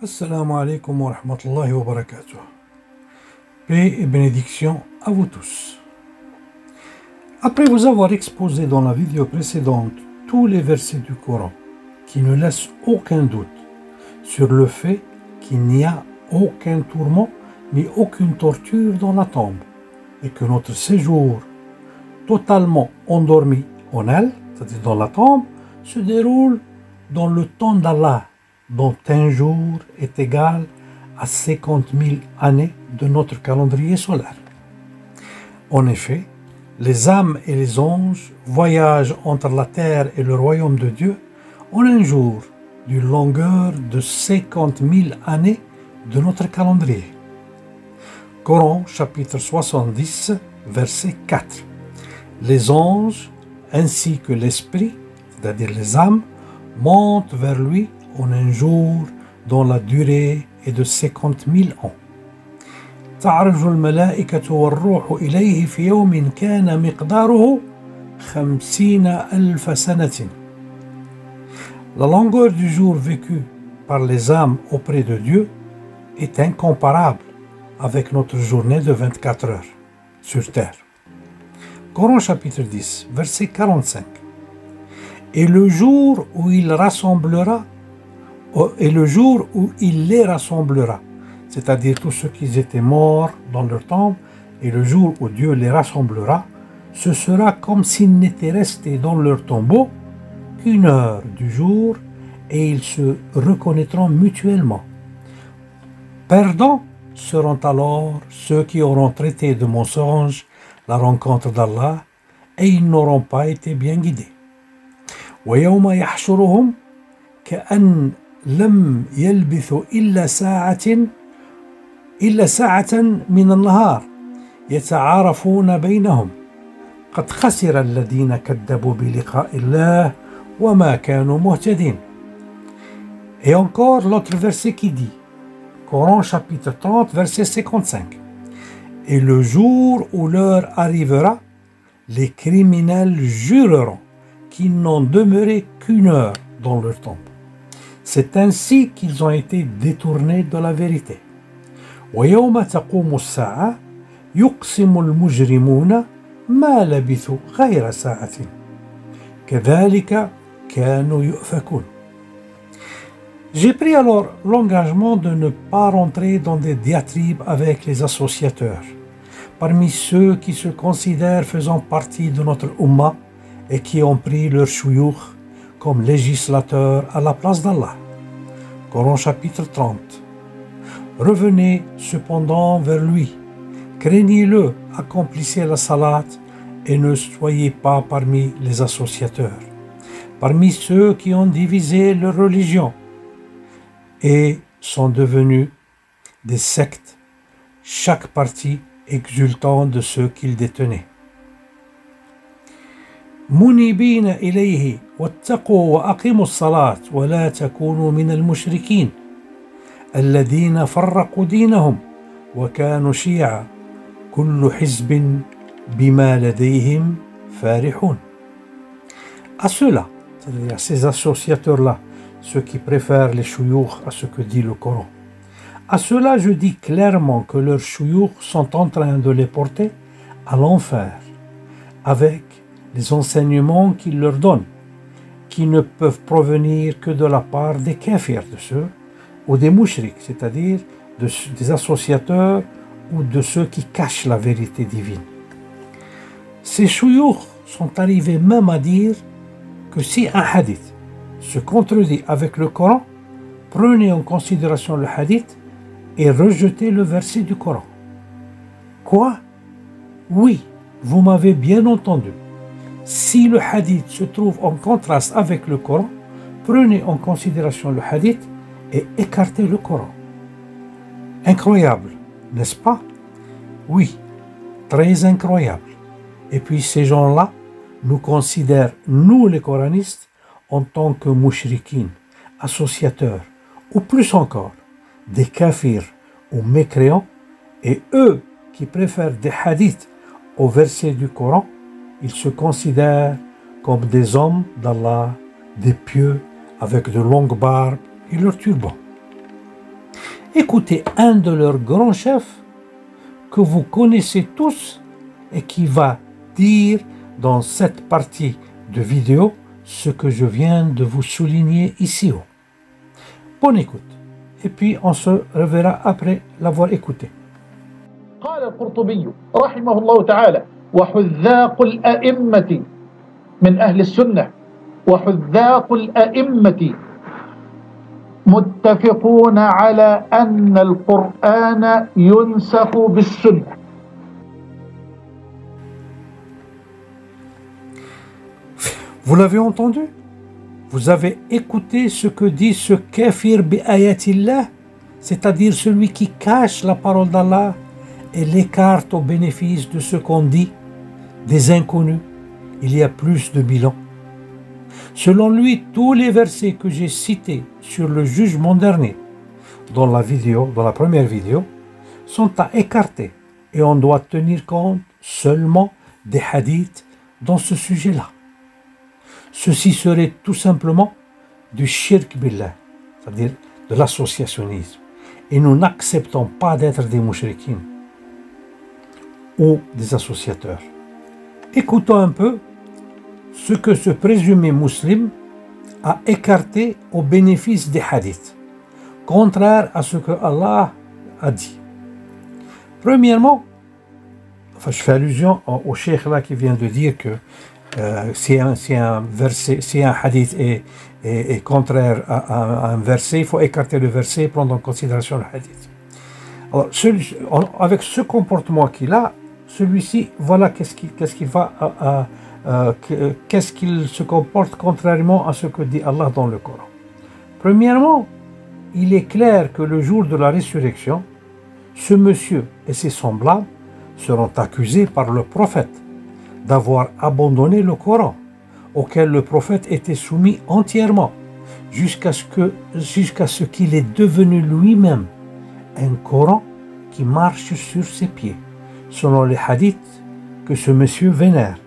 Assalamu alaikum wa rahmatullahi wa barakatuh. Paix et bénédiction à vous tous. Après vous avoir exposé dans la vidéo précédente tous les versets du Coran qui ne laissent aucun doute sur le fait qu'il n'y a aucun tourment ni aucune torture dans la tombe et que notre séjour totalement endormi en elle, c'est-à-dire dans la tombe, se déroule dans le temps d'Allah, dont un jour est égal à 50 000 années de notre calendrier solaire. En effet, les âmes et les anges voyagent entre la terre et le royaume de Dieu en un jour d'une longueur de 50 000 années de notre calendrier. Coran chapitre 70, verset 4. Les anges ainsi que l'esprit, c'est-à-dire les âmes, montent vers lui en un jour dont la durée est de 50 000 ans. تعرج الملائكة والروح إليه في يوم كان مقداره 50,000 سنة. La longueur du jour vécu par les âmes auprès de Dieu est incomparable avec notre journée de 24 heures sur terre. Coran chapitre 10, verset 45. Et le jour où il les rassemblera, c'est-à-dire tous ceux qui étaient morts dans leur tombe, et le jour où Dieu les rassemblera, ce sera comme s'ils n'étaient restés dans leur tombeau qu'une heure du jour, et ils se reconnaîtront mutuellement. Perdants seront alors ceux qui auront traité de mensonge la rencontre d'Allah, et ils n'auront pas été bien guidés. ويوم يحشرهم كأن لم يلبثوا إلا ساعة من النهار يتعارفون بينهم قد خسر الذين كذبوا بلقاء الله وما كانوا مهتدين. Et encore l'autre verset qui dit, Coran chapitre 30, verset 55. Et le jour où l'heure arrivera, les criminels jureront qu'ils n'ont demeuré qu'une heure dans leur tombe. C'est ainsi qu'ils ont été détournés de la vérité. وَيَوْمَ تَقُومُ السَّاعَةُ يُقْسِمُ الْمُجْرِمُونَ مَا لَبِثُوا غَيْرَ سَاعَةٍ كَذَلِكَ كَانُوا يُؤْفَكُونَ. J'ai pris alors l'engagement de ne pas rentrer dans des diatribes avec les associateurs, parmi ceux qui se considèrent faisant partie de notre Ummah et qui ont pris leur shuyukh comme législateur à la place d'Allah. Coran chapitre 30. Revenez cependant vers lui, craignez-le, accomplissez la salat et ne soyez pas parmi les associateurs, parmi ceux qui ont divisé leur religion et sont devenus des sectes, chaque parti exultant de ceux qu'ils détenaient. منيبين إليه واتقوا وأقيموا الصلاة ولا تكونوا من المشركين الذين فرقوا دينهم وكانوا شيعا كل حزب بما لديهم فرحون. À ceux-là, c'est-à-dire à ces associateurs-là, ceux qui préfèrent les shuyukh à ce que dit le Coran, à ceux-là je dis clairement que leurs shuyukh sont en train de les porter à l'enfer avec les enseignements qu'ils leur donnent, qui ne peuvent provenir que de la part des kafirs de ceux, ou des mouchriks, c'est-à-dire des associateurs ou de ceux qui cachent la vérité divine. Ces shuyukh sont arrivés même à dire que si un hadith se contredit avec le Coran, prenez en considération le hadith et rejetez le verset du Coran. Quoi? Oui, vous m'avez bien entendu. Si le hadith se trouve en contraste avec le Coran, prenez en considération le hadith et écartez le Coran. Incroyable, n'est-ce pas? Oui, très incroyable. Et puis ces gens-là nous considèrent, nous les coranistes, en tant que mouchriquines, associateurs, ou plus encore, des kafirs ou mécréants, et eux qui préfèrent des hadiths aux versets du Coran, ils se considèrent comme des hommes d'Allah, des pieux, avec de longues barbes et leurs turbans. Écoutez un de leurs grands chefs que vous connaissez tous et qui va dire dans cette partie de vidéo ce que je viens de vous souligner ici haut. Bonne écoute. Et puis on se reverra après l'avoir écouté. قال القرطبي رحمه الله تعالى: وحذاق الأئمة من أهل السنة وحذاق الأئمة متفقون على أن القرآن ينسخ بالسنة. Vous l'avez entendu? Vous avez écouté ce que dit ce kafir bi ayatillah, c'est-à-dire celui qui cache la parole d'Allah et l'écarte au bénéfice de ce qu'on dit, des inconnus, il y a plus de 1000 ans. Selon lui, tous les versets que j'ai cités sur le jugement dernier, dans la première vidéo, sont à écarter et on doit tenir compte seulement des hadiths dans ce sujet-là. Ceci serait tout simplement du shirk billah, c'est-à-dire de l'associationnisme. Et nous n'acceptons pas d'être des mouchriquins ou des associateurs. Écoutons un peu ce que ce présumé musulman a écarté au bénéfice des hadiths, contraire à ce que Allah a dit. Premièrement, je fais allusion au cheikh là qui vient de dire que si un hadith est contraire à un verset, il faut écarter le verset et prendre en considération le hadith. Alors, avec ce comportement qu'il a, celui-ci, voilà qu'est-ce qu'il se comporte contrairement à ce que dit Allah dans le Coran. Premièrement, il est clair que le jour de la résurrection, ce monsieur et ses semblables seront accusés par le prophète d'avoir abandonné le Coran, auquel le prophète était soumis entièrement, jusqu'à ce qu'il est devenu lui-même un Coran qui marche sur ses pieds, selon les hadiths que ce monsieur vénère,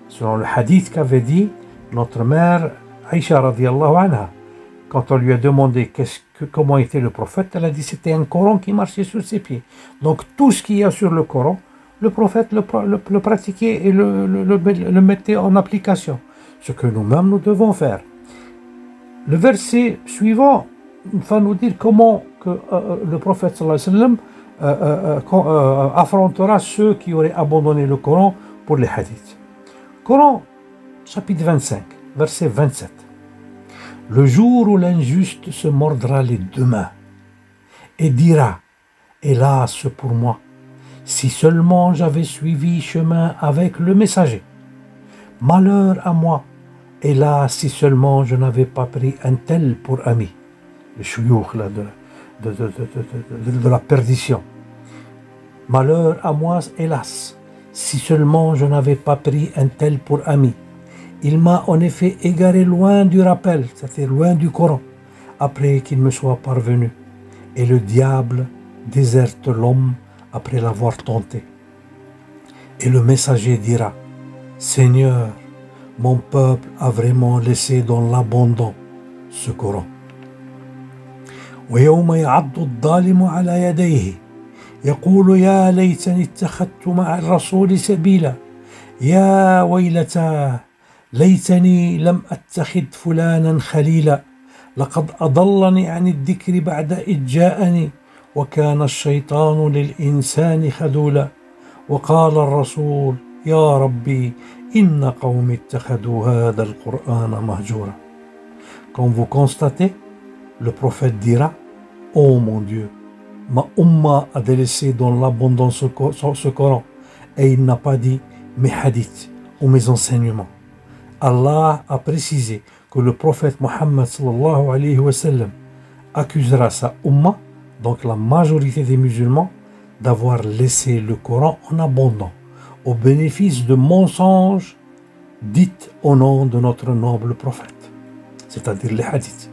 selon le hadith qu'avait dit notre mère Aïcha radiallahu anha. Quand on lui a demandé comment était le prophète, elle a dit c'était un Coran qui marchait sur ses pieds. Donc tout ce qu'il y a sur le Coran, le prophète le pratiquait et le mettait en application. Ce que nous-mêmes nous devons faire. Le verset suivant va nous dire comment que le prophète sallallahu alayhi wa sallam affrontera ceux qui auraient abandonné le Coran pour les hadiths. Coran, chapitre 25, verset 27. Le jour où l'injuste se mordra les deux mains et dira « Hélas pour moi, si seulement j'avais suivi chemin avec le messager. Malheur à moi, hélas si seulement je n'avais pas pris un tel pour ami. » Le chouyouch là de la perdition. Malheur à moi, hélas, si seulement je n'avais pas pris un tel pour ami. Il m'a en effet égaré loin du rappel, c'est-à-dire loin du Coran, après qu'il me soit parvenu. Et le diable déserte l'homme après l'avoir tenté. Et le messager dira, Seigneur, mon peuple a vraiment laissé dans l'abandon ce Coran. ويوم يعض الظالم على يديه يقول يا ليتني اتخذت مع الرسول سبيلا يا ويلتاه ليتني لم أتخذ فلانا خليلا لقد أضلني عن الذكر بعد إذ جاءني وكان الشيطان للإنسان خذولا وقال الرسول يا ربي إن قوم اتخذوا هذا القرآن مهجورا. Comme vous constatez, le prophète dira, ô mon Dieu, ma umma a délaissé dans l'abondance ce Coran et il n'a pas dit mes hadiths ou mes enseignements. Allah a précisé que le prophète Mohammed sallallahu alayhi wa sallam accusera sa umma, donc la majorité des musulmans, d'avoir laissé le Coran en abondant au bénéfice de mensonges dites au nom de notre noble prophète, c'est-à-dire les hadiths.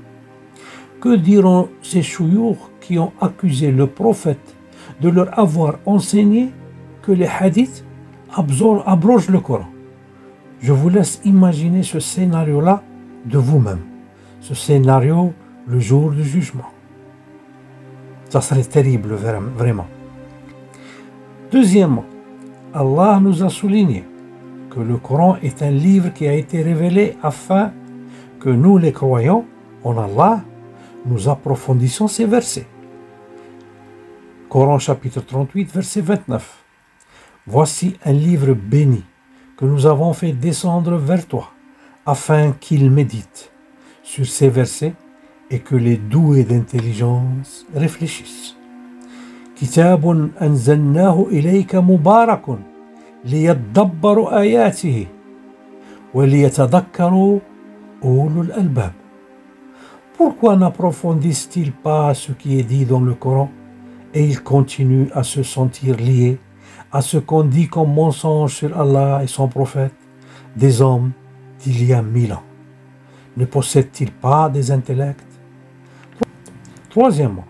Que diront ces chouyours qui ont accusé le prophète de leur avoir enseigné que les hadiths abrogent le Coran? Je vous laisse imaginer ce scénario-là de vous-même. Ce scénario, le jour du jugement. Ça serait terrible, vraiment. Deuxièmement, Allah nous a souligné que le Coran est un livre qui a été révélé afin que nous, les croyants en Allah, nous approfondissions ces versets. Coran chapitre 38, verset 29. Voici un livre béni que nous avons fait descendre vers toi, afin qu'il médite sur ces versets et que les doués d'intelligence réfléchissent. كتاب أنزلناه إليك مبارك ليدبروا آياته وليتذكروا أولو الألباب. Pourquoi n'approfondissent-ils pas ce qui est dit dans le Coran et ils continuent à se sentir liés à ce qu'on dit comme mensonge sur Allah et son prophète, des hommes d'il y a 1000 ans? Ne possèdent-ils pas des intellects? Troisièmement,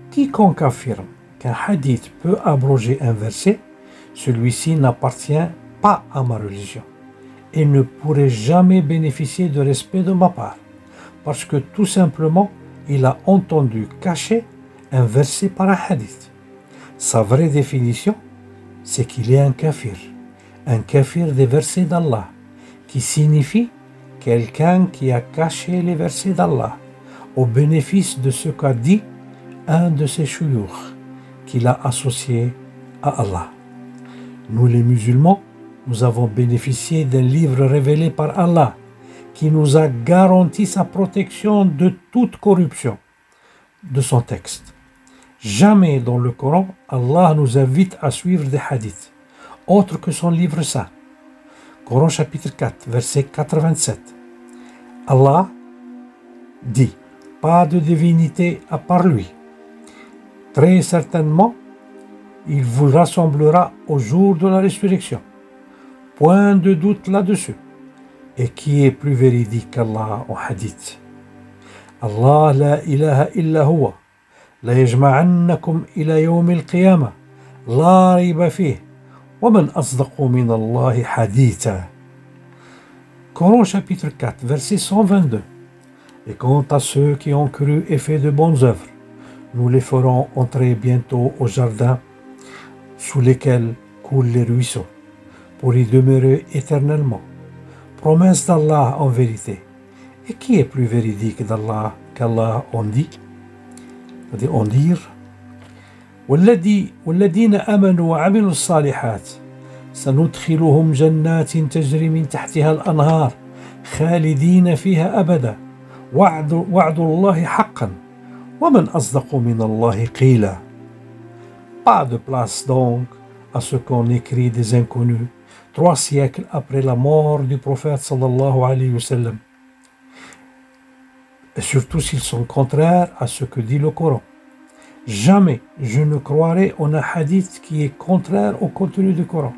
quiconque affirme qu'un hadith peut abroger un verset, celui-ci n'appartient pas à ma religion et ne pourrait jamais bénéficier de respect de ma part, parce que tout simplement, il a entendu cacher un verset par un hadith. Sa vraie définition, c'est qu'il est un kafir des versets d'Allah, qui signifie quelqu'un qui a caché les versets d'Allah au bénéfice de ce qu'a dit un de ses shuyukh qu'il a associé à Allah. Nous les musulmans, nous avons bénéficié d'un livre révélé par Allah qui nous a garanti sa protection de toute corruption de son texte. Jamais dans le Coran, Allah nous invite à suivre des hadiths autres que son livre saint. Coran chapitre 4, verset 87. Allah dit: pas de divinité à part lui. Très certainement, il vous rassemblera au jour de la résurrection. Point de doute là-dessus. Et qui est plus véridique qu'Allah au hadith? Allah la ilaha illa huwa la yajma'annakum ila yawm al-qiyamah la riba fih wa man asdaqu min Allahi haditha. Coran chapitre 4, verset 122. Et quant à ceux qui ont cru et fait de bonnes œuvres, nous les ferons entrer bientôt au jardin sous lesquels coulent les ruisseaux, pour y demeurer éternellement. Promesse d'Allah en vérité. Et qui est plus véridique d'Allah qu'Allah en dit? C'est-à-dire en dire: والذين آمنوا وعملوا الصالحات سندخلهم جنات تجري من تحتها الأنهار خالدين فيها أبدا وعد الله حقا ومن أصدق من الله قيلا. Pas de place donc à ce qu'on écrit des inconnus 3 siècles après la mort du prophète sallallahu alayhi wa sallam, et surtout s'ils sont contraires à ce que dit le Coran. Jamais je ne croirai en un hadith qui est contraire au contenu du Coran,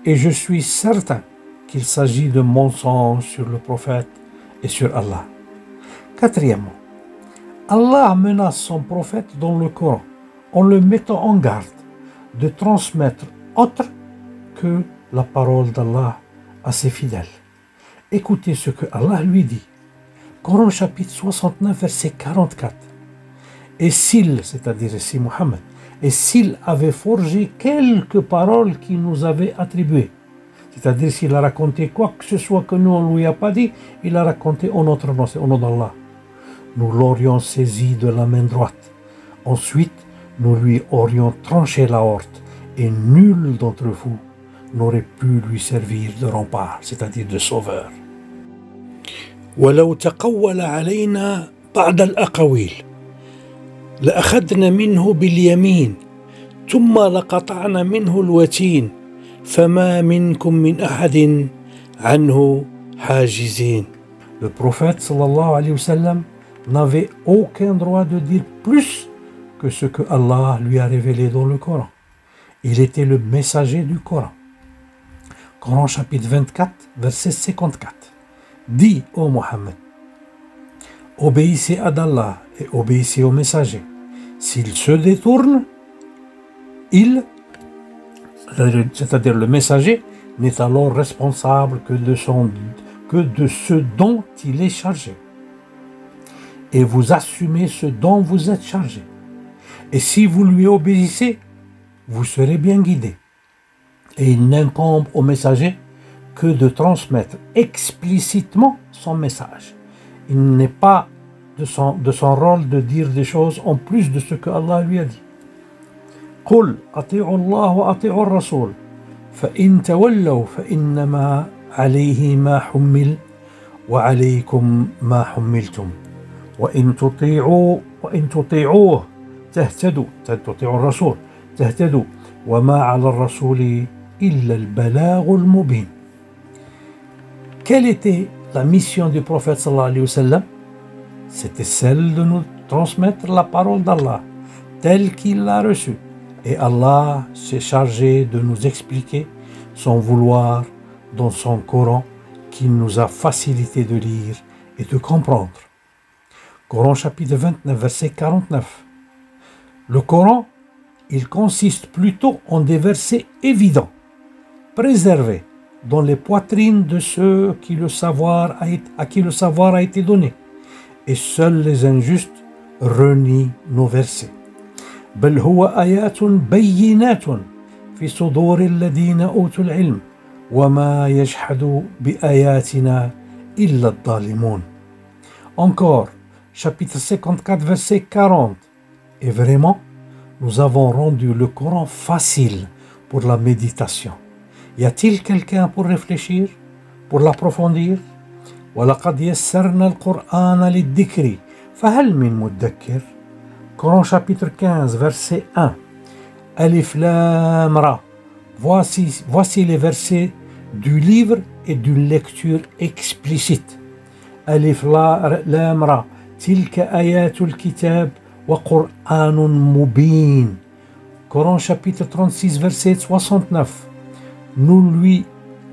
et je suis certain qu'il s'agit de mensonges sur le prophète et sur Allah. Quatrièmement, Allah menace son prophète dans le Coran en le mettant en garde de transmettre autre que la parole d'Allah à ses fidèles. Écoutez ce que Allah lui dit. Coran chapitre 69, verset 44. Et s'il, c'est-à-dire si Muhammad, et s'il avait forgé quelques paroles qu'il nous avait attribuées, c'est-à-dire s'il a raconté quoi que ce soit que nous on lui a pas dit, il a raconté en notre nom, c'est au nom d'Allah. Nous l'aurions saisi de la main droite. Ensuite, nous lui aurions tranché l'aorte, et nul d'entre vous n'aurait pu lui servir de rempart, c'est-à-dire de sauveur. ولو تقول علينا بعض الأقاويل لأخذنا منه باليمين ثم لقطعنا منه الوتين فما منكم من أحد عنه حاجزين. Le prophète sallallahu alayhi wa sallam n'avait aucun droit de dire plus que ce que Allah lui a révélé dans le Coran. Il était le messager du Coran. Coran chapitre 24, verset 54. Dis, ô Mohammed, obéissez à Allah et obéissez au messager. S'il se détourne, c'est-à-dire le messager, n'est alors responsable que de ce dont il est chargé. Et vous assumez ce dont vous êtes chargé. Et si vous lui obéissez, vous serez bien guidés. Et il n'incombe au messager que de transmettre explicitement son message. Il n'est pas de son rôle de dire des choses en plus de ce que Allah lui a dit. قل أطيعوا الله وأطيعوا الرسول فإن تولوا فإنما عليه ما حمل وعليكم ما حملتم وإن تطيعوه تهتدوا تطيعوا الرسول تهتدوا وما على الرسول إلا البلاغ المبين. Quelle était la mission du prophète sallallahu alayhi wa sallam? C'était celle de nous transmettre la parole d'Allah telle qu'il l'a reçue. Et Allah s'est chargé de nous expliquer son vouloir dans son Coran qu'il nous a facilité de lire et de comprendre. Coran chapitre 29, verset 49. Le Coran, il consiste plutôt en des versets évidents, préservés dans les poitrines de ceux à qui le savoir a été donné. Et seuls les injustes renient nos versets. بل هو آيات بينات في صدور الذين أوتوا العلم وما يجحد بآياتنا إلا الظالمون. Encore, chapitre 54, verset 40. Et vraiment, nous avons rendu le Coran facile pour la méditation. Y a-t-il quelqu'un pour réfléchir, pour l'approfondir? وَلَقَدْ يَسَّرْنَا الْقُرْآنَ لِلذِّكْرِ فَهَلْ مِن مُدَّكِّرٍ. Coran chapitre 15, verset 1. Alif Lam Ra. Voici les versets du livre et d'une lecture explicite. Alif Lam Ra. Tilka ayatul kitab wa Qur'anun mubin. Coran chapitre 36, verset 69.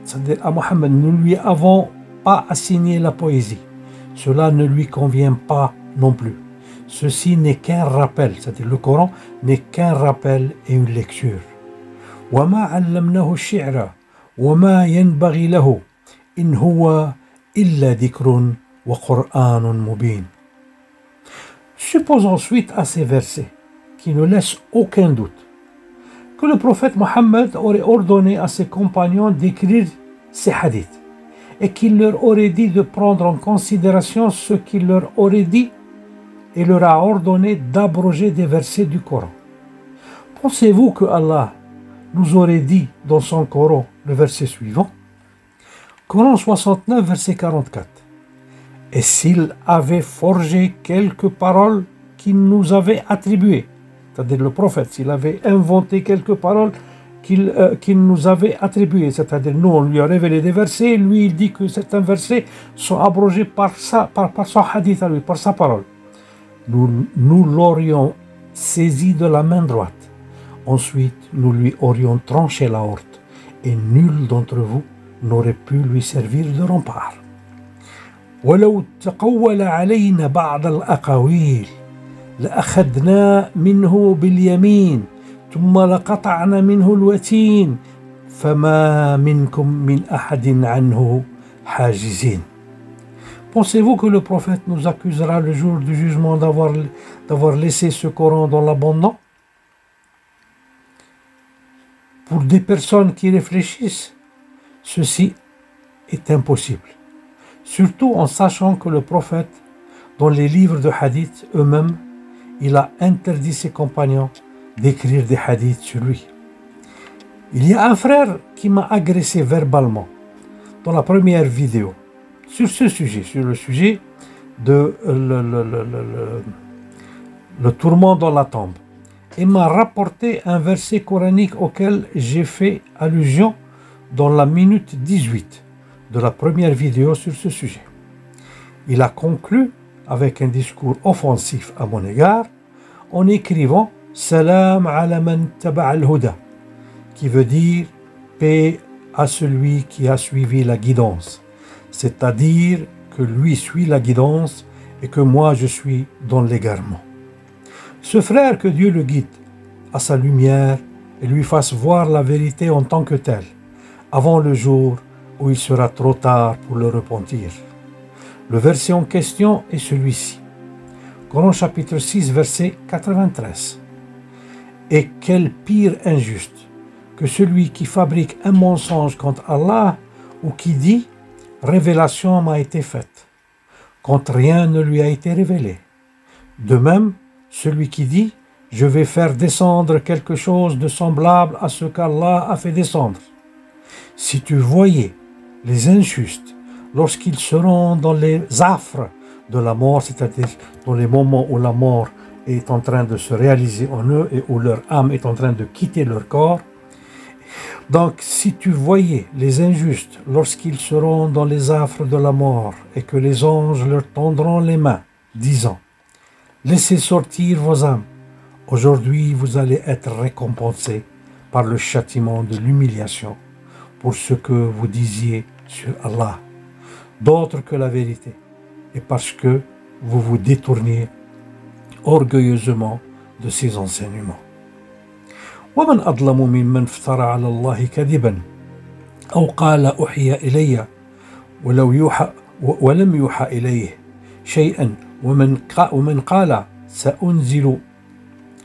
C'est-à-dire à Mohammed, nous lui avons pas assigné la poésie. Cela ne lui convient pas non plus. Ceci n'est qu'un rappel, c'est-à-dire le Coran n'est qu'un rappel et une lecture. وَمَا عَلَّمْنَاهُ الشِّعْرَ وَمَا يَنْبَغِي لَهُ إِنْ هُوَ إِلَّا ذِكْرٌ وَقُرْآنٌ مُبِينٌ. Supposons suite à ces versets, qui ne laissent aucun doute, que le prophète Mohammed aurait ordonné à ses compagnons d'écrire ces hadiths, et qu'il leur aurait dit de prendre en considération ce qu'il leur aurait dit et leur a ordonné d'abroger des versets du Coran. Pensez-vous que Allah nous aurait dit dans son Coran le verset suivant? Coran 69, verset 44. Et s'il avait forgé quelques paroles qu'il nous avait attribuées, c'est-à-dire le prophète, s'il avait inventé quelques paroles qu'il nous avait attribuées, c'est-à-dire nous on lui a révélé des versets, lui il dit que certains versets sont abrogés par son hadith à lui, par sa parole. Nous l'aurions saisi de la main droite. Ensuite, nous lui aurions tranché la horte, et nul d'entre vous n'aurait pu lui servir de rempart. وَلَوْ تَقَوَّلَ عَلَيْنَا بَعْضَ الْأَقَاوِيلِ لَأَخَذْنَا مِنْهُ بِالْيَمِينِ ثُمَّ لَقَطَعْنَا مِنْهُ الْوَتِينَ فَمَا مِنْكُمْ مِنْ أَحَدٍ عَنْهُ حَاجِزِينَ. Pensez-vous que le prophète nous accusera le jour du jugement d'avoir laissé ce Coran dans l'abandon? Pour des personnes qui réfléchissent, ceci est impossible. Surtout en sachant que le prophète, dans les livres de hadith eux-mêmes, il a interdit ses compagnons d'écrire des hadiths sur lui. Il y a un frère qui m'a agressé verbalement dans la première vidéo sur ce sujet, sur le sujet de le tourment dans la tombe, et m'a rapporté un verset coranique auquel j'ai fait allusion dans la minute 18 de la première vidéo sur ce sujet. Il a conclu avec un discours offensif à mon égard en écrivant « Salam ala man taba' al-huda » qui veut dire « paix à celui qui a suivi la guidance », c'est-à-dire que lui suit la guidance et que moi je suis dans l'égarement. Ce frère, que Dieu le guide à sa lumière et lui fasse voir la vérité en tant que telle, avant le jour où il sera trop tard pour le repentir. Le verset en question est celui-ci. Coran chapitre 6, verset 93. Et quel pire injuste que celui qui fabrique un mensonge contre Allah ou qui dit « Révélation m'a été faite » quand rien ne lui a été révélé. De même, celui qui dit « Je vais faire descendre quelque chose de semblable à ce qu'Allah a fait descendre ». Si tu voyais les injustes lorsqu'ils seront dans les affres de la mort, c'est-à-dire dans les moments où la mort est en train de se réaliser en eux et où leur âme est en train de quitter leur corps. Donc, si tu voyais les injustes lorsqu'ils seront dans les affres de la mort et que les anges leur tendront les mains, disant « Laissez sortir vos âmes, aujourd'hui vous allez être récompensés par le châtiment de l'humiliation pour ce que vous disiez sur Allah, d'autre que la vérité, et parce que vous vous détourniez orgueilleusement de ses enseignements. ومن أظلم ممن افترى على الله كذبا أو قال أوحي إلي ولم يوحى إليه شيئا ومن قال سأنزل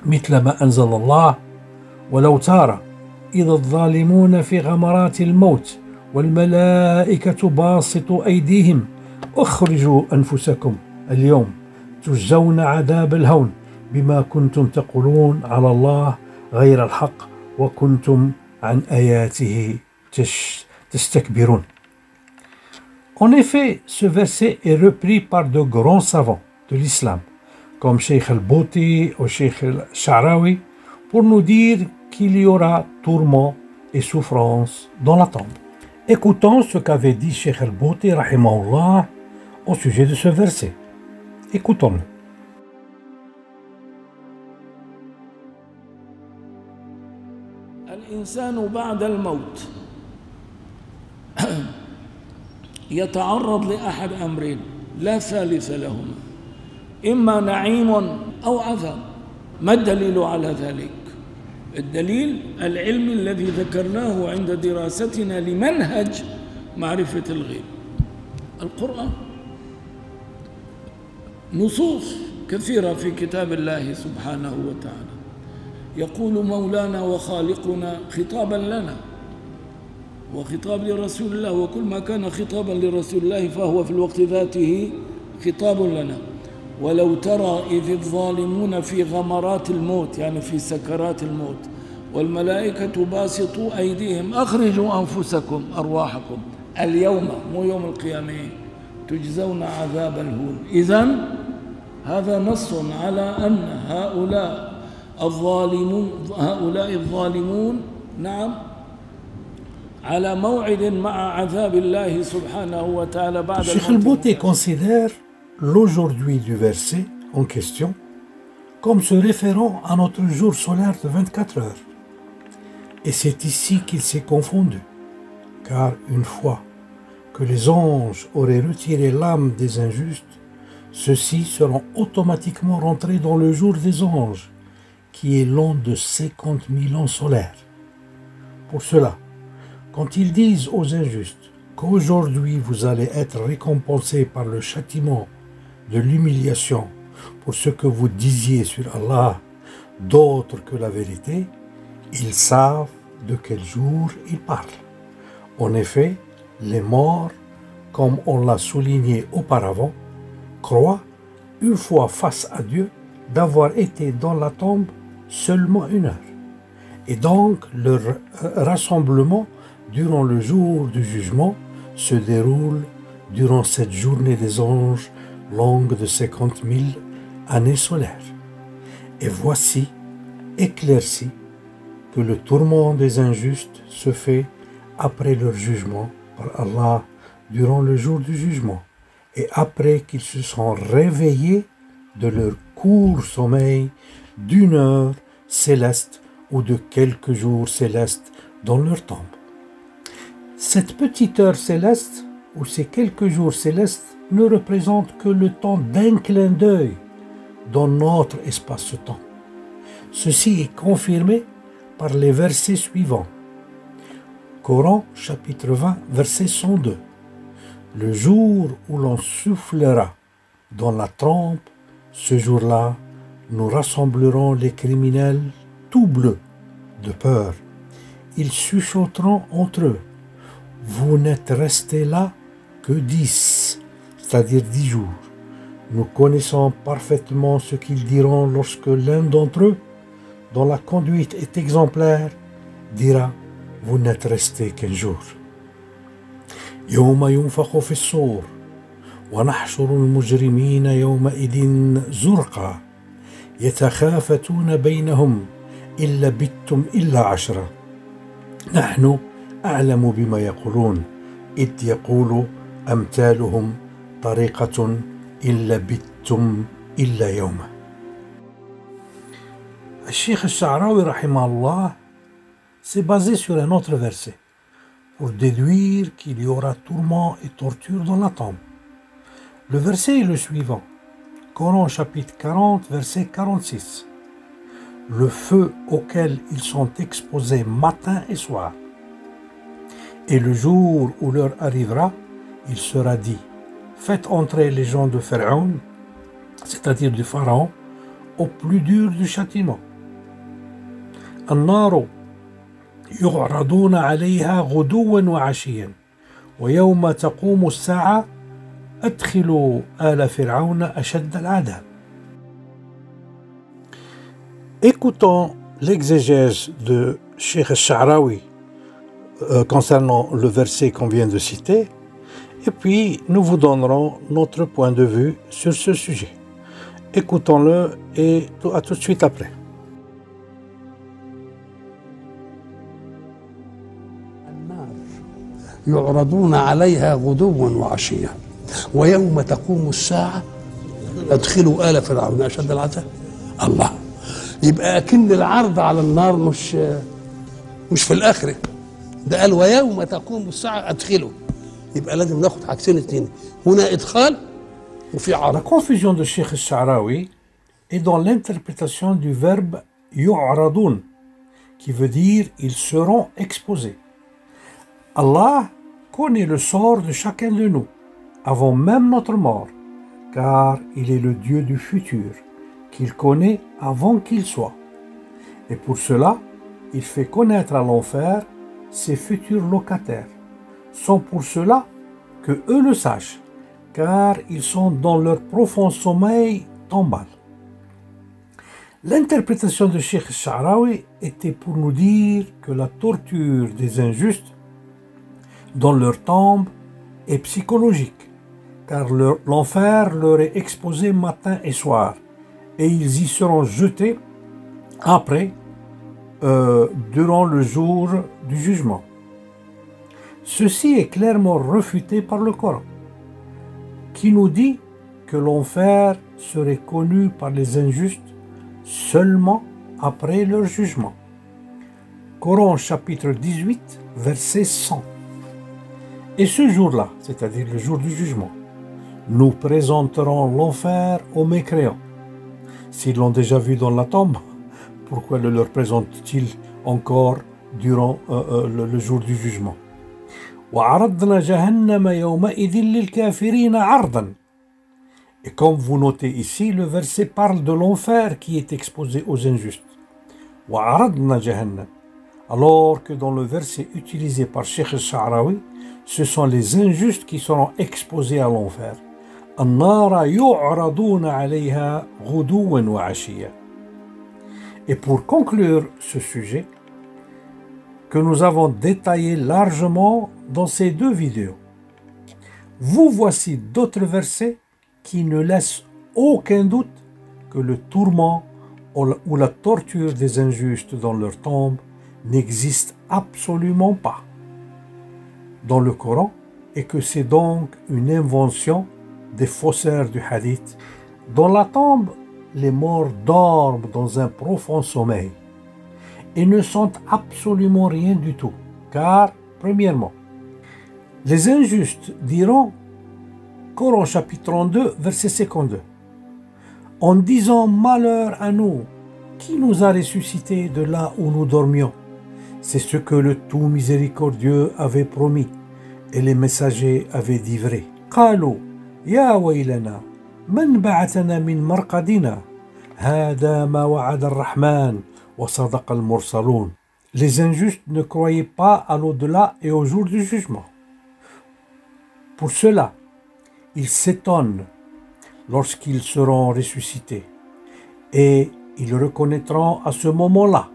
مثل ما أنزل الله ولو ترى إذا الظالمون في غمرات الموت والملائكة باسطوا أيديهم اخرجوا أنفسكم اليوم تجزون عذاب الهون بما كنتم تقولون على الله غير الحق وكنتم عن آياته تستكبرون. En effet, ce verset est repris par de grands savants de l'islam, comme Cheikh al-Bouti ou Cheikh al-Sha'rawi, pour nous dire qu'il y aura tourment et souffrance dans la tombe. Écoutons ce qu'avait dit Cheikh al-Bouti, rahimahullah, au sujet de ce verset. Écoutons-le. الإنسان بعد الموت يتعرض لأحد أمرين لا ثالث لهما، إما نعيم أو عذاب. ما الدليل على ذلك؟ الدليل العلم الذي ذكرناه عند دراستنا لمنهج معرفة الغيب، القرآن. نصوص كثيرة في كتاب الله سبحانه وتعالى يقول مولانا وخالقنا خطابا لنا وخطاب لرسول الله، وكل ما كان خطابا لرسول الله فهو في الوقت ذاته خطاب لنا. ولو ترى إذ الظالمون في غمرات الموت، يعني في سكرات الموت، والملائكة باسطوا أيديهم أخرجوا أنفسكم أرواحكم اليوم، مو يوم القيامة، تجزون عذاب الهون. إذن هذا نص على أن هؤلاء الظالمون نعم على موعد مع عذاب الله سبحانه وتعالى بعد الموت. Cheikh al-Bouti considère l'aujourd'hui du verset en question comme se référant à notre jour solaire de 24 heures. Et c'est ici qu'il s'est confondu, car une fois que les anges auraient retiré l'âme des injustes, ceux-ci seront automatiquement rentrés dans le jour des anges, qui est long de 50 000 ans solaires. Pour cela, quand ils disent aux injustes qu'aujourd'hui vous allez être récompensés par le châtiment de l'humiliation pour ce que vous disiez sur Allah, d'autre que la vérité, ils savent de quel jour ils parlent. En effet, les morts, comme on l'a souligné auparavant, croient, une fois face à Dieu, d'avoir été dans la tombe seulement 1 heure. Et donc, leur rassemblement durant le jour du jugement se déroule durant cette journée des anges longue de 50 000 années solaires. Et voici éclairci que le tourment des injustes se fait après leur jugement par Allah durant le jour du jugement et après qu'ils se sont réveillés de leur court sommeil d'1 heure céleste ou de quelques jours célestes dans leur tombe. Cette petite heure céleste ou ces quelques jours célestes ne représentent que le temps d'un clin d'œil dans notre espace-temps. Ceci est confirmé par les versets suivants. Coran chapitre 20 verset 102. Le jour où l'on soufflera dans la trompe, ce jour-là, nous rassemblerons les criminels tout bleus de peur. Ils chuchoteront entre eux. Vous n'êtes restés là que 10, c'est-à-dire 10 jours. Nous connaissons parfaitement ce qu'ils diront lorsque l'un d'entre eux, dont la conduite est exemplaire, dira « Vous n'êtes restés qu'un jour ». يوم ينفخ في الصور ونحشر المجرمين يومئذ زرقا يتخافتون بينهم إن لبثتم إلا عشرة نحن أعلم بما يقولون إذ يقول أمثالهم طريقة إن لبثتم إلا يوما. الشيخ الشعراوي رحمه الله s'est basé sur un autre verset pour déduire qu'il y aura tourment et torture dans la tombe. Le verset est le suivant. Coran chapitre 40, verset 46. Le feu auquel ils sont exposés matin et soir. Et le jour où l'heure arrivera, il sera dit, faites entrer les gens de Pharaon, c'est-à-dire du Pharaon, au plus dur du châtiment. النار يعرضون عليها غدوا وعشيا ويوم تقوم الساعة أدخلوا آل فرعون أشد العذاب. Écoutons l'exégèse de Cheikh al-Sha'rawi concernant le verset qu'on vient de citer, et puis nous vous donnerons notre point de vue sur ce sujet. Écoutons-le et à tout de suite après. يعرضون عليها غدوا وعشيا ويوم تقوم الساعة أدخلوا آل فرعون أشد العذاب. الله، يبقى أكن العرض على النار مش في الآخرة، ده قال ويوم تقوم الساعة أدخلوا، يبقى لازم ناخد حاجتين اتنين، هنا إدخال وفي عرض. La confusion de Cheikh al-Sha'rawi est dans l'interprétation du verbe yu'radun, qui veut dire ils seront exposés. Allah connaît le sort de chacun de nous, avant même notre mort, car il est le Dieu du futur, qu'il connaît avant qu'il soit. Et pour cela, il fait connaître à l'enfer ses futurs locataires, sans pour cela que eux le sachent, car ils sont dans leur profond sommeil tombal. L'interprétation de Cheikh al-Sha'rawi était pour nous dire que la torture des injustes dans leur tombe est psychologique, car l'enfer leur est exposé matin et soir, et ils y seront jetés après, durant le jour du jugement. Ceci est clairement refuté par le Coran, qui nous dit que l'enfer serait connu par les injustes seulement après leur jugement. Coran chapitre 18, verset 100. Et ce jour-là, c'est-à-dire le jour du jugement, nous présenterons l'enfer aux mécréants. S'ils l'ont déjà vu dans la tombe, pourquoi le leur présentent-ils encore durant le jour du jugement? وَعَرَضْنَا جَهَنَّمَ يَوْمَئِذٍ لِلْكَافِرِينَ عَرْضًا. Et comme vous notez ici, le verset parle de l'enfer qui est exposé aux injustes. وَعَرَضْنَا جَهَنَّمَ. Alors que dans le verset utilisé par Cheikh al-Sha'rawi, ce sont les injustes qui seront exposés à l'enfer. النار يعرضون عليها غدوا وعشيا. Et pour conclure ce sujet, que nous avons détaillé largement dans ces deux vidéos, vous voici d'autres versets qui ne laissent aucun doute que le tourment ou la torture des injustes dans leur tombe n'existe absolument pas dans le Coran, et que c'est donc une invention des faussaires du hadith. Dans la tombe, les morts dorment dans un profond sommeil et ne sentent absolument rien du tout, car, premièrement, les injustes diront, Coran chapitre 32, verset 52, en disant malheur à nous, qui nous a ressuscités de là où nous dormions? C'est ce que le tout miséricordieux avait promis et les messagers avaient dit vrai. قالوا يا ويلنا من بعثنا من مرقدنا هذا ما وعد الرحمن وصدق المرسلون. Les injustes ne croyaient pas à l'au-delà et au jour du jugement. Pour cela, ils s'étonnent lorsqu'ils seront ressuscités et ils reconnaîtront à ce moment-là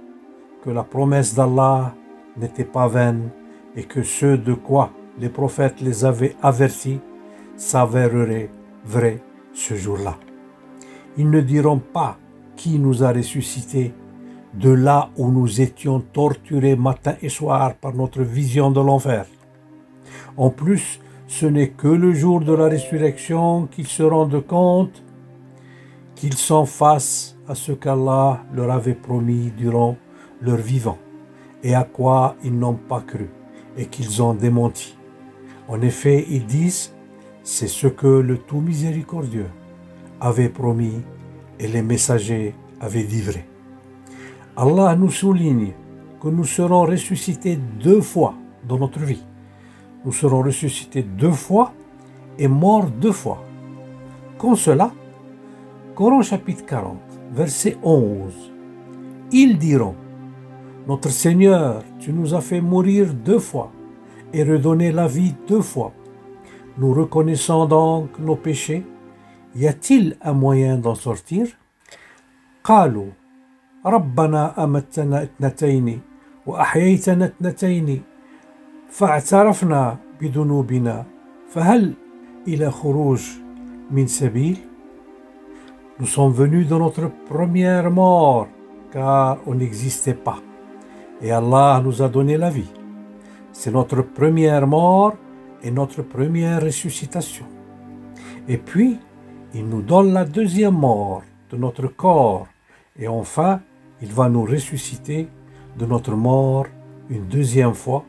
que la promesse d'Allah n'était pas vaine et que ce de quoi les prophètes les avaient avertis s'avérerait vrai ce jour-là. Ils ne diront pas qui nous a ressuscités de là où nous étions torturés matin et soir par notre vision de l'enfer. En plus, ce n'est que le jour de la résurrection qu'ils se rendent compte qu'ils sont face à ce qu'Allah leur avait promis durant leur vivant et à quoi ils n'ont pas cru et qu'ils ont démenti. En effet, ils disent, c'est ce que le tout miséricordieux avait promis et les messagers avaient dit vrai. Allah nous souligne que nous serons ressuscités 2 fois dans notre vie. Nous serons ressuscités 2 fois et morts 2 fois. Comme cela, Coran chapitre 40, verset 11, ils diront, notre Seigneur, tu nous as fait mourir 2 fois et redonner la vie 2 fois. Nous reconnaissons donc nos péchés. Y a-t-il un moyen d'en sortir? قالوا ربنا أمتنا 2 وأحييتنا 2 فاعترفنا بذنوبنا فهل إلى خروج من سبيل? Nous sommes venus de notre première mort car on n'existait pas et Allah nous a donné la vie. C'est notre première mort et notre première ressuscitation. Et puis, il nous donne la 2e mort de notre corps et enfin, il va nous ressusciter de notre mort une 2e fois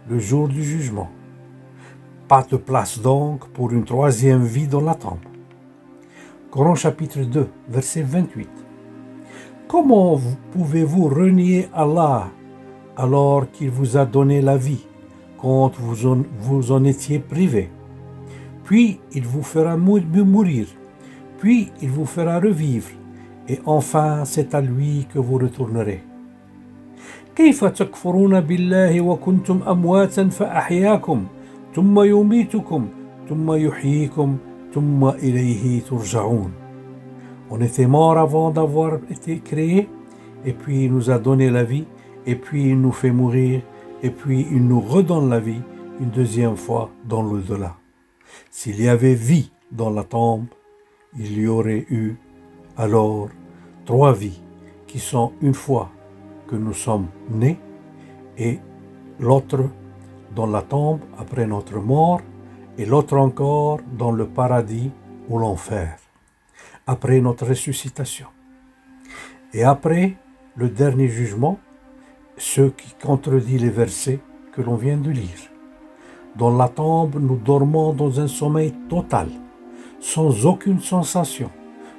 le jour du jugement. Pas de place donc pour une 3e vie dans la tombe. Coran chapitre 2, verset 28. Comment pouvez-vous renier Allah alors qu'il vous a donné la vie quand vous en étiez privé? Puis il vous fera mourir, puis il vous fera revivre, et enfin c'est à lui que vous retournerez. كيف تكفرون بالله وكنتم أمواتا فأحياكم ثم يميتكم ثم يحييكم ثم إليه ترجعون. On était mort avant d'avoir été créé, et puis il nous a donné la vie, et puis il nous fait mourir, et puis il nous redonne la vie une 2e fois dans l'au-delà. S'il y avait vie dans la tombe, il y aurait eu alors 3 vies qui sont une fois que nous sommes nés et l'autre dans la tombe après notre mort et l'autre encore dans le paradis ou l'enfer après notre ressuscitation. Et après le dernier jugement, ce qui contredit les versets que l'on vient de lire. Dans la tombe, nous dormons dans un sommeil total, sans aucune sensation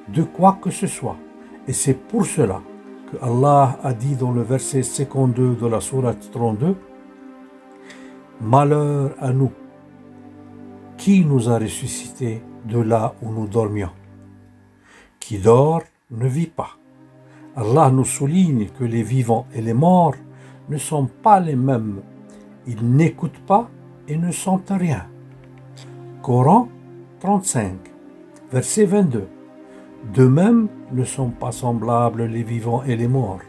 de quoi que ce soit. Et c'est pour cela que Allah a dit dans le verset 52 de la sourate 32, « Malheur à nous, qui nous a ressuscités de là où nous dormions. Qui dort ne vit pas. » Allah nous souligne que les vivants et les morts ne sont pas les mêmes. Ils n'écoutent pas et ne sentent rien. Coran 35, verset 22. De même ne sont pas semblables les vivants et les morts.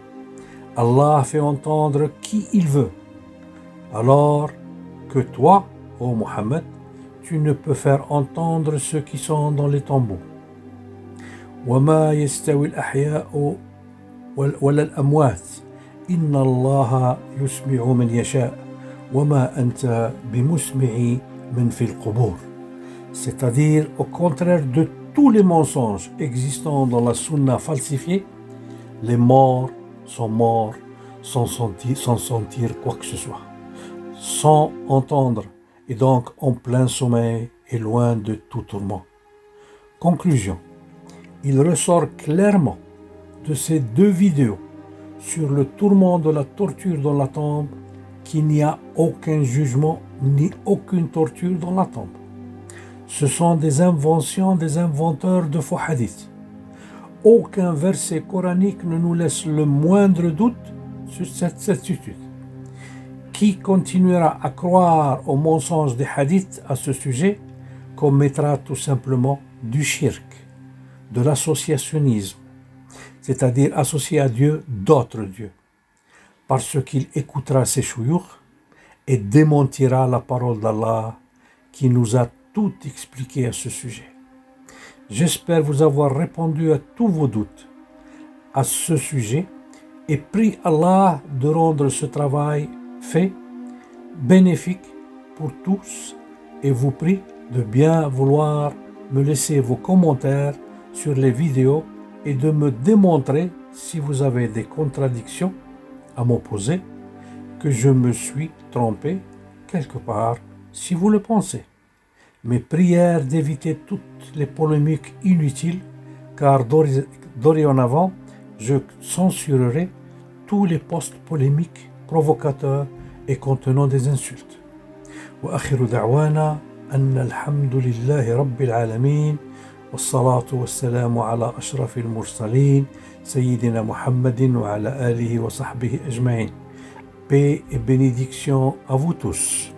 Allah fait entendre qui il veut. Alors que toi, ô Mohammed, tu ne peux faire entendre ceux qui sont dans les tombeaux. وما يستوي الأحياء ولا الأموات إن الله يسمع من يشاء وما أنت بمسمع من في القبور. C'est-à-dire, au contraire de tous les mensonges existants dans la sunna falsifiée, les morts sont morts sans sentir quoi que ce soit, sans entendre, et donc en plein sommeil et loin de tout tourment. Conclusion. Il ressort clairement de ces 2 vidéos sur le tourment de la torture dans la tombe qu'il n'y a aucun jugement ni aucune torture dans la tombe. Ce sont des inventions des inventeurs de faux hadiths. aucun verset coranique ne nous laisse le moindre doute sur cette certitude. Qui continuera à croire aux mensonges des hadiths à ce sujet commettra tout simplement du shirk, de l'associationnisme, c'est-à-dire associer à Dieu d'autres dieux, parce qu'il écoutera ses chouyours et démentira la parole d'Allah qui nous a tout expliqué à ce sujet. J'espère vous avoir répondu à tous vos doutes à ce sujet et prie Allah de rendre ce travail fait bénéfique pour tous et vous prie de bien vouloir me laisser vos commentaires sur les vidéos et de me démontrer si vous avez des contradictions à m'opposer, que je me suis trompé quelque part si vous le pensez. Mes prières d'éviter toutes les polémiques inutiles, car dorénavant, je censurerai tous les posts polémiques, provocateurs et contenant des insultes. وآخر دعوانا أن الحمد لله رب العالمين والصلاة والسلام على أشرف المرسلين سيدنا محمد وعلى آله وصحبه أجمعين. Paix et bénédiction à vous tous.